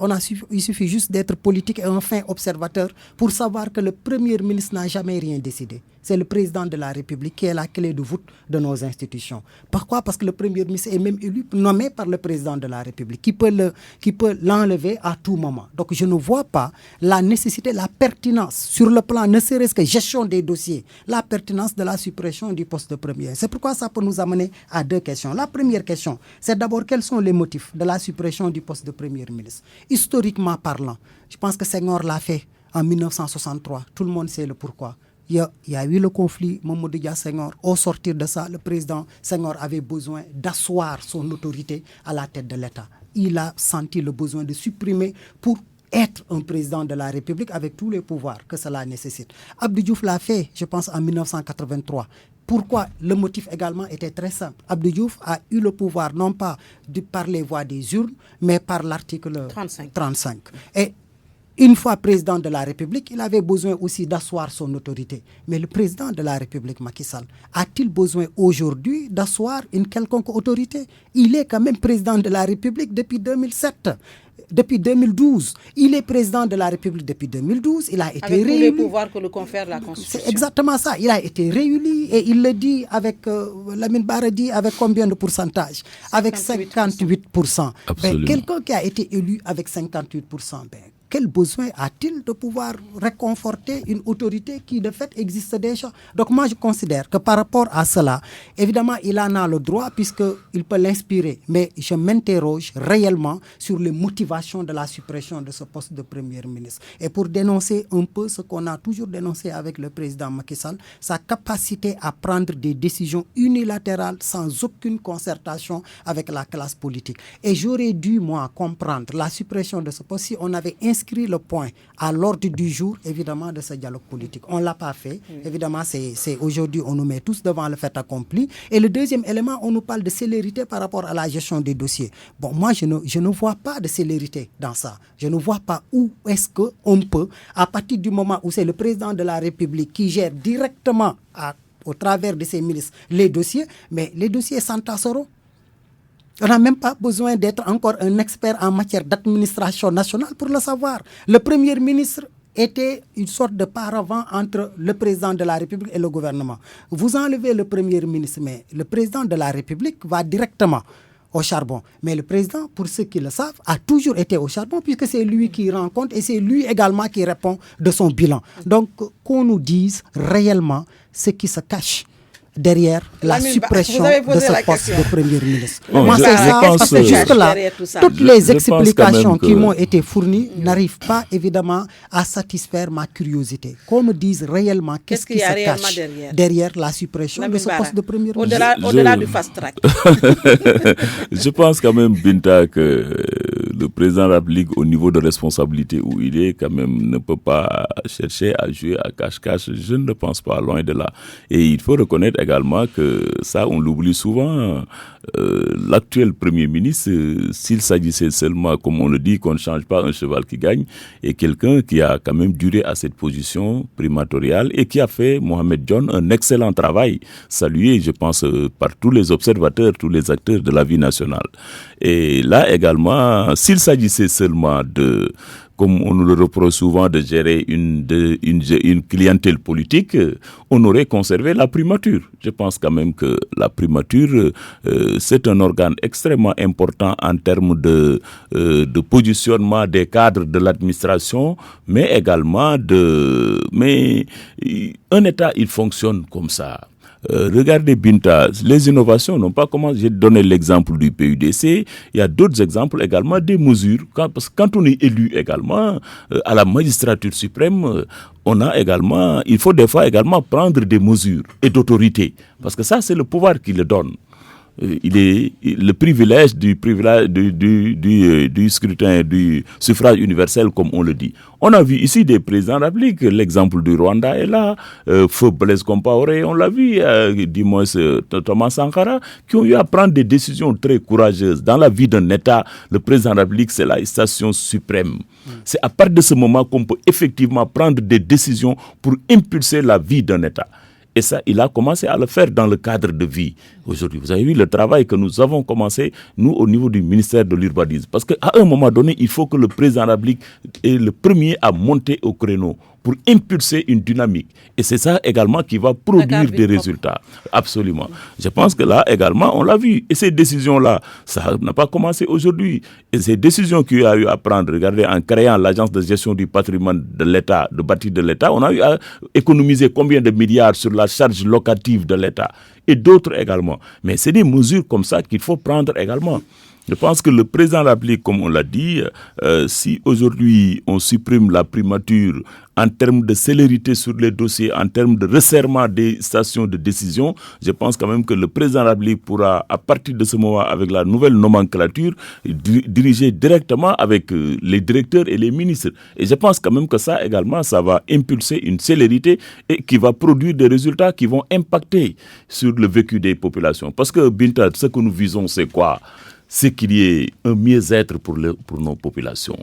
il suffit juste d'être politique et un fin observateur pour savoir que le Premier ministre n'a jamais rien décidé. C'est le président de la République qui est la clé de voûte de nos institutions. Pourquoi? Parce que le Premier ministre est même élu, nommé par le président de la République, qui peut l'enlever à tout moment. Donc je ne vois pas la nécessité, la pertinence, sur le plan ne serait-ce que gestion des dossiers, la pertinence de la suppression du poste de Premier. C'est pourquoi ça peut nous amener à deux questions. La première question, c'est d'abord quels sont les motifs de la suppression du poste de Premier ministre. Historiquement parlant, je pense que Senghor l'a fait en 1963. Tout le monde sait le pourquoi. Il y a eu le conflit Mamadou Dia Senghor. Au sortir de ça, le président Senghor avait besoin d'asseoir son autorité à la tête de l'État. Il a senti le besoin de supprimer pour être un président de la République avec tous les pouvoirs que cela nécessite. Abdou Diouf l'a fait, je pense, en 1983. Pourquoi? Le motif également était très simple. Abdou Diouf a eu le pouvoir non pas par les voies des urnes, mais par l'article 35. Et une fois président de la République, il avait besoin aussi d'asseoir son autorité. Mais le président de la République, Macky Sall, a-t-il besoin aujourd'hui d'asseoir une quelconque autorité? Il est quand même président de la République depuis 2007. Depuis 2012. Il est président de la République depuis 2012. Il a été réélu. Avec tous les pouvoirs que le confère la Constitution. C'est exactement ça. Il a été réélu et il le dit avec, Lamine Bara dit avec combien de pourcentage? Avec 58%. Absolument. Quelqu'un qui a été élu avec 58%, quel besoin a-t-il de pouvoir réconforter une autorité qui de fait existe déjà? Donc moi je considère que par rapport à cela, évidemment il en a le droit puisqu'il peut l'inspirer, mais je m'interroge réellement sur les motivations de la suppression de ce poste de Premier ministre. Et pour dénoncer un peu ce qu'on a toujours dénoncé avec le président Macky Sall, sa capacité à prendre des décisions unilatérales sans aucune concertation avec la classe politique. Et j'aurais dû, moi, comprendre la suppression de ce poste si on avait inscrit le point à l'ordre du jour, évidemment, de ce dialogue politique. On ne l'a pas fait. Évidemment, c'est aujourd'hui, on nous met tous devant le fait accompli. Et le deuxième élément, on nous parle de célérité par rapport à la gestion des dossiers. Bon, moi, je ne vois pas de célérité dans ça. Je ne vois pas où est-ce qu'on peut, à partir du moment où c'est le président de la République qui gère directement au travers de ses ministres les dossiers, mais les dossiers s'entasseront. On n'a même pas besoin d'être encore un expert en matière d'administration nationale pour le savoir. Le Premier ministre était une sorte de paravent entre le président de la République et le gouvernement. Vous enlevez le Premier ministre, mais le président de la République va directement au charbon. Mais le président, pour ceux qui le savent, a toujours été au charbon puisque c'est lui qui rend compte et c'est lui également qui répond de son bilan. Donc, qu'on nous dise réellement ce qui se cache derrière la suppression de ce poste de Premier ministre. Moi, c'est ça, parce que jusque-là, toutes les explications qui m'ont été fournies n'arrivent pas, évidemment, à satisfaire ma curiosité. Qu'on me dise réellement qu'est-ce qui se cache derrière la suppression de ce poste de Premier ministre. Au-delà du fast-track. Je pense quand même, Binta, que le président de la République, au niveau de responsabilité où il est, quand même, ne peut pas chercher à jouer à cache-cache. Je ne le pense pas, loin de là. Et il faut reconnaître également que ça, on l'oublie souvent. L'actuel Premier ministre, s'il s'agissait seulement, comme on le dit, qu'on ne change pas un cheval qui gagne, est quelqu'un qui a quand même duré à cette position primatoriale et qui a fait, Mohamed Dionne, un excellent travail, salué, je pense, par tous les observateurs, tous les acteurs de la vie nationale. Et là également, s'il s'agissait seulement de, comme on nous le reproche souvent, de gérer une clientèle politique, on aurait conservé la primature. Je pense quand même que la primature, c'est un organe extrêmement important en termes de positionnement des cadres de l'administration, mais également mais un État, il fonctionne comme ça. Regardez Binta, les innovations n'ont pas commencé. J'ai donné l'exemple du PUDC. Il y a d'autres exemples également des mesures. Parce que quand on est élu également à la magistrature suprême, il faut des fois également prendre des mesures et d'autorité. Parce que ça, c'est le pouvoir qui le donne. Il est le privilège du scrutin, du suffrage universel, comme on le dit. On a vu ici des présidents de la République, l'exemple du Rwanda est là, Feu Blaise Compaoré, on l'a vu, Thomas Sankara, qui ont eu à prendre des décisions très courageuses. Dans la vie d'un État, le président de la République, c'est la station suprême. C'est à partir de ce moment qu'on peut effectivement prendre des décisions pour impulser la vie d'un État. Et ça, il a commencé à le faire dans le cadre de vie. Aujourd'hui, vous avez vu le travail que nous avons commencé, nous, au niveau du ministère de l'Urbanisme. Parce qu'à un moment donné, il faut que le président de la République est le premier à monter au créneau pour impulser une dynamique. Et c'est ça également qui va produire des résultats. Absolument. Je pense que là également, on l'a vu. Et ces décisions-là, ça n'a pas commencé aujourd'hui. Et ces décisions qu'il y a eu à prendre, regardez, en créant l'agence de gestion du patrimoine de l'État, de bâti de l'État, on a eu à économiser combien de milliards sur la charge locative de l'État. Et d'autres également. Mais c'est des mesures comme ça qu'il faut prendre également. Je pense que le président de la République, comme on l'a dit, si aujourd'hui on supprime la primature en termes de célérité sur les dossiers, en termes de resserrement des stations de décision, je pense quand même que le président de la République pourra, à partir de ce moment, avec la nouvelle nomenclature, diriger directement avec les directeurs et les ministres. Et je pense quand même que ça également, ça va impulser une célérité et qui va produire des résultats qui vont impacter sur le vécu des populations. Parce que, Binta, ce que nous visons, c'est quoi ? C'est qu'il y ait un mieux-être pour nos populations.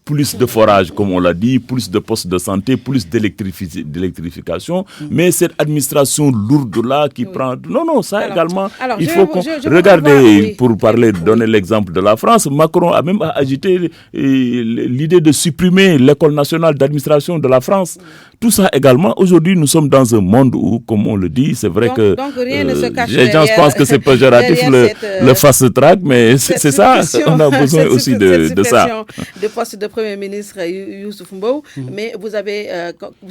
Plus de forages, comme on l'a dit, plus de postes de santé, plus d'électrification. Mais cette administration lourde-là qui prend... Non, ça également, il faut qu'on... Regardez, pour parler, donner l'exemple de la France, Macron a même agité l'idée de supprimer l'école nationale d'administration de la France. Tout ça également, aujourd'hui, nous sommes dans un monde où, comme on le dit, c'est vrai que rien ne se cache les gens pensent que c'est péjoratif le fast track, mais c'est ça, on a besoin aussi de ça. De poste de Premier ministre Youssouf Mbow, mais vous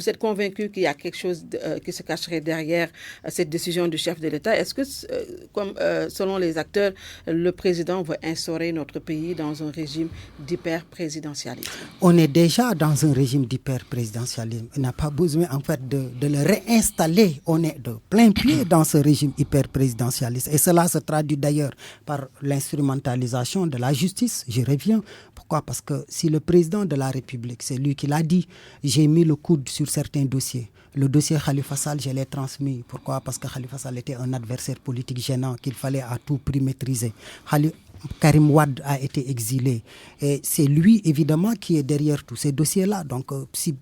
êtes convaincu qu'il y a quelque chose qui se cacherait derrière cette décision du chef de l'État. Est-ce que, selon les acteurs, le président veut instaurer notre pays dans un régime d'hyper-présidentialisme? On est déjà dans un régime d'hyper-présidentialisme. Il n'a pas besoin en fait de le réinstaller. On est de plein pied dans ce régime hyper-présidentialiste. Et cela se traduit d'ailleurs par l'instrumentalisation de la justice. Je reviens. Pourquoi? Parce que si le président de la République, c'est lui qui l'a dit, j'ai mis le coude sur certains dossiers. Le dossier Khalifa Sall, je l'ai transmis. Pourquoi? Parce que Khalifa Sall était un adversaire politique gênant qu'il fallait à tout prix maîtriser. Karim Wade a été exilé. Et c'est lui, évidemment, qui est derrière tous ces dossiers-là. Donc, si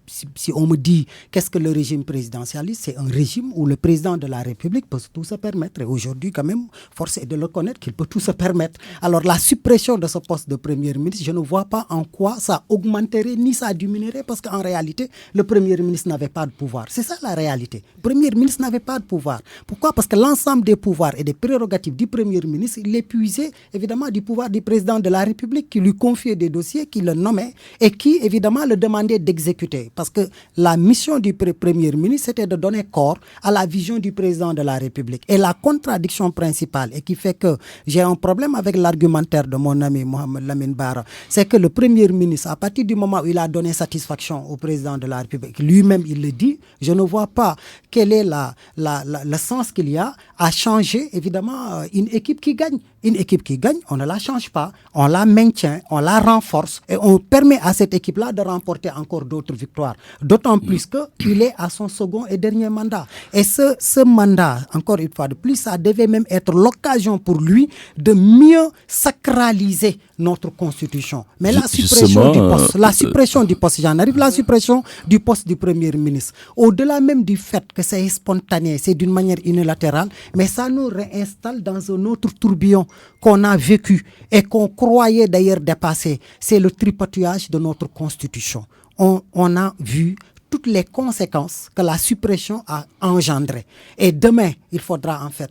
on me dit qu'est-ce que le régime présidentialiste, c'est un régime où le président de la République peut tout se permettre. Et aujourd'hui, quand même, force est de le connaître qu'il peut tout se permettre. Alors, la suppression de ce poste de Premier ministre, je ne vois pas en quoi ça augmenterait ni ça diminuerait, parce qu'en réalité, le Premier ministre n'avait pas de pouvoir. C'est ça la réalité. Le Premier ministre n'avait pas de pouvoir. Pourquoi? Parce que l'ensemble des pouvoirs et des prérogatives du Premier ministre, il l'épuisait, évidemment, du pouvoir du président de la République qui lui confiait des dossiers, qui le nommait et qui, évidemment, le demandait d'exécuter. Parce que la mission du Premier ministre, c'était de donner corps à la vision du président de la République. Et la contradiction principale, et qui fait que j'ai un problème avec l'argumentaire de mon ami Mohamed Lamine Bara, c'est que le Premier ministre, à partir du moment où il a donné satisfaction au président de la République, lui-même, il le dit, je ne vois pas quel est le sens qu'il y a à changer, évidemment, une équipe qui gagne. Une équipe qui gagne, on ne la change pas, on la maintient, on la renforce et on permet à cette équipe-là de remporter encore d'autres victoires. D'autant plus qu'il est à son second et dernier mandat. Et ce mandat, encore une fois de plus, ça devait même être l'occasion pour lui de mieux sacraliser notre constitution. Mais la suppression du poste, j'en arrive, la suppression du poste du Premier ministre, au-delà même du fait que c'est spontané, c'est d'une manière unilatérale, mais ça nous réinstalle dans un autre tourbillon qu'on a vécu et qu'on croyait d'ailleurs dépasser. C'est le tripatouillage de notre constitution. On a vu toutes les conséquences que la suppression a engendrées. Et demain, il faudra en fait,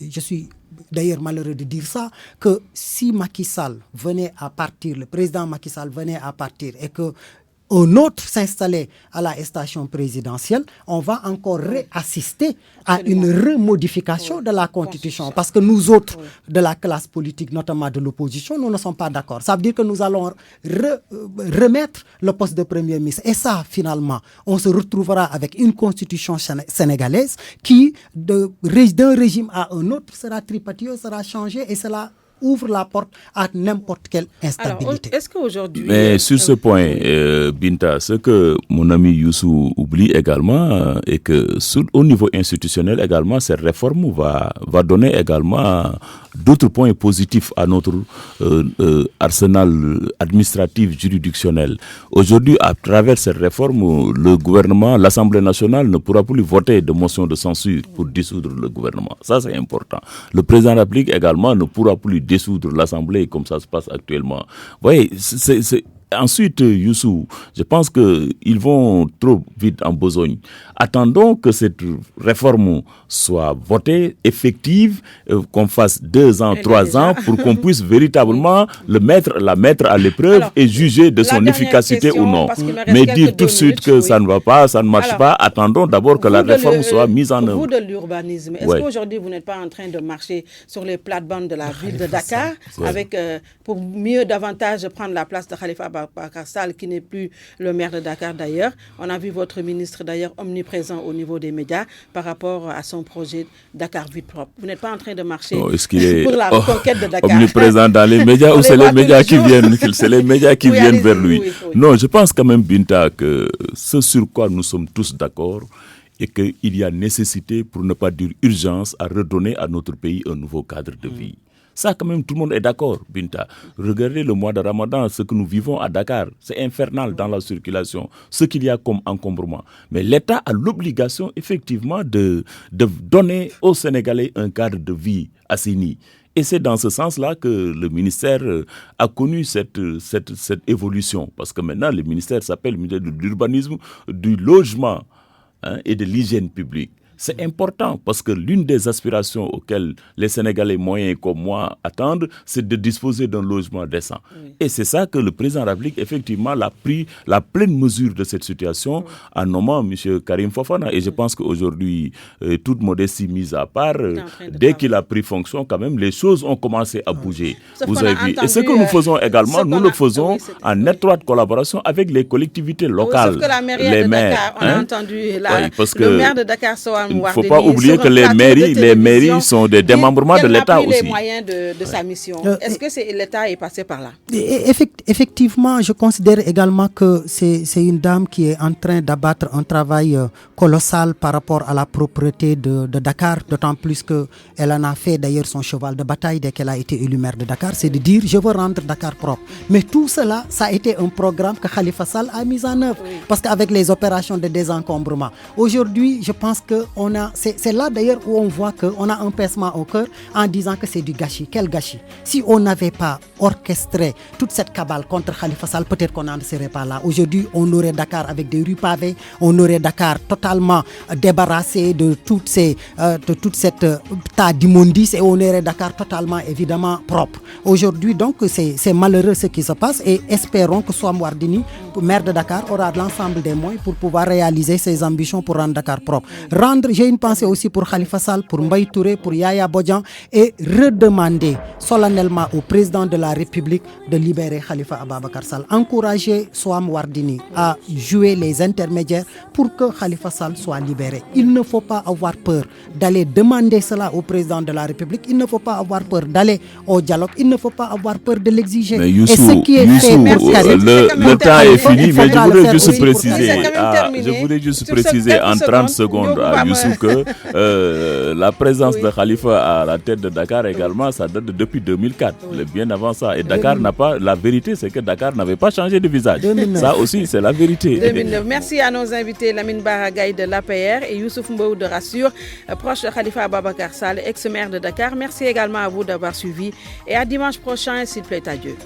je suis d'ailleurs malheureux de dire ça, que si Macky Sall venait à partir, le président Macky Sall venait à partir et que un autre s'installait à la station présidentielle, on va encore réassister à une remodification de la Constitution. Parce que nous autres, de la classe politique, notamment de l'opposition, nous ne sommes pas d'accord. Ça veut dire que nous allons remettre le poste de Premier ministre. Et ça, finalement, on se retrouvera avec une Constitution sénégalaise qui, d'un régime à un autre, sera tripatouillée, sera changée et cela ouvre la porte à n'importe quelle instabilité. Alors, est-ce qu'aujourd'hui... Mais sur ce point, Binta, ce que mon ami Youssou oublie également, est que au niveau institutionnel également, cette réforme va donner également d'autres points positifs à notre arsenal administratif juridictionnel. Aujourd'hui, à travers cette réforme, le gouvernement, l'Assemblée nationale ne pourra plus voter de motion de censure pour dissoudre le gouvernement. Ça, c'est important. Le président de la République également ne pourra plus dissoudre l'Assemblée comme ça se passe actuellement. Vous voyez, ensuite, Youssou, je pense qu'ils vont trop vite en besogne. Attendons que cette réforme soit votée, effective, qu'on fasse 2 ans, 3 ans, pour qu'on puisse véritablement la mettre à l'épreuve et juger de son efficacité ou non. Mais dire tout de suite que ça ne va pas, ça ne marche pas, attendons d'abord que la réforme soit mise en œuvre. Vous de l'urbanisme, est-ce qu'aujourd'hui vous n'êtes pas en train de marcher sur les plates-bandes de la ville de Dakar pour mieux davantage prendre la place de Khalifa Ababacar Sall, qui n'est plus le maire de Dakar d'ailleurs. On a vu votre ministre d'ailleurs omniprésent au niveau des médias par rapport à son projet Dakar Ville Propre. Vous n'êtes pas en train de marcher pour la conquête de Dakar. Omniprésent dans les médias ou c'est les médias qui viennent, vers lui. Oui. Non, je pense quand même, Binta, que ce sur quoi nous sommes tous d'accord est qu'il y a nécessité, pour ne pas dire urgence, à redonner à notre pays un nouveau cadre de vie. Ça, quand même, tout le monde est d'accord, Binta. Regardez le mois de Ramadan, ce que nous vivons à Dakar. C'est infernal dans la circulation, ce qu'il y a comme encombrement. Mais l'État a l'obligation, effectivement, de donner aux Sénégalais un cadre de vie assaini. Et c'est dans ce sens-là que le ministère a connu cette évolution. Parce que maintenant, le ministère s'appelle le ministère de l'urbanisme, du logement et de l'hygiène publique. C'est important parce que l'une des aspirations auxquelles les Sénégalais moyens comme moi attendent, c'est de disposer d'un logement décent. Oui. Et c'est ça que le président de la République, effectivement, a pris la pleine mesure de cette situation en nommant M. Karim Fofana. Et je pense qu'aujourd'hui, toute modestie mise à part, dès qu'il a pris fonction, quand même, les choses ont commencé à bouger. Vous avez vu. Et ce que nous faisons également, nous le faisons en étroite collaboration avec les collectivités locales. Sauf que la mairie de Dakar, on a entendu le maire de Dakar, il ne faut pas oublier que les mairies sont des démembrements de l'État aussi. Il n'a plus les moyens de sa mission. Est-ce que l'État est passé par là? Effectivement, je considère également que c'est une dame qui est en train d'abattre un travail colossal par rapport à la propreté de Dakar, d'autant plus qu'elle en a fait d'ailleurs son cheval de bataille dès qu'elle a été élue maire de Dakar, c'est de dire je veux rendre Dakar propre. Mais tout cela, ça a été un programme que Khalifa Sall a mis en œuvre, parce qu'avec les opérations de désencombrement. Aujourd'hui, je pense que c'est là d'ailleurs où on voit qu'on a un pincement au cœur en disant que c'est du gâchis. Quel gâchis? Si on n'avait pas orchestré toute cette cabale contre Khalifa Sall, peut-être qu'on n'en serait pas là. Aujourd'hui, on aurait Dakar avec des rues pavées, on aurait Dakar totalement débarrassé de toute cette tas d'immondices et on aurait Dakar totalement évidemment propre. Aujourd'hui, donc, c'est malheureux ce qui se passe et espérons que Soham Wardini, maire de Dakar, aura l'ensemble des moyens pour pouvoir réaliser ses ambitions pour rendre Dakar propre. J'ai une pensée aussi pour Khalifa Sall, pour Mbaye Touré, pour Yaya Bodian et redemander solennellement au président de la République de libérer Khalifa Ababacar Sall. Encourager Soham Wardini à jouer les intermédiaires pour que Khalifa Sall soit libéré. Il ne faut pas avoir peur d'aller demander cela au président de la République. Il ne faut pas avoir peur d'aller au dialogue. Il ne faut pas avoir peur de l'exiger. Mais Youssou, le temps est fini, mais je voulais juste préciser en 30 secondes à Youssou que la présence de Khalifa à la tête de Dakar également, ça date depuis 2004, bien avant ça. Et Dakar n'a pas, la vérité c'est que Dakar n'avait pas changé de visage. 2009. Ça aussi c'est la vérité. 2009. Merci à nos invités Lamine Bara Gaye de l'APR et Youssouf Mbow de Rassure, proche de Khalifa Ababacar Sall, ex-maire de Dakar. Merci également à vous d'avoir suivi et à dimanche prochain s'il plaît à Dieu.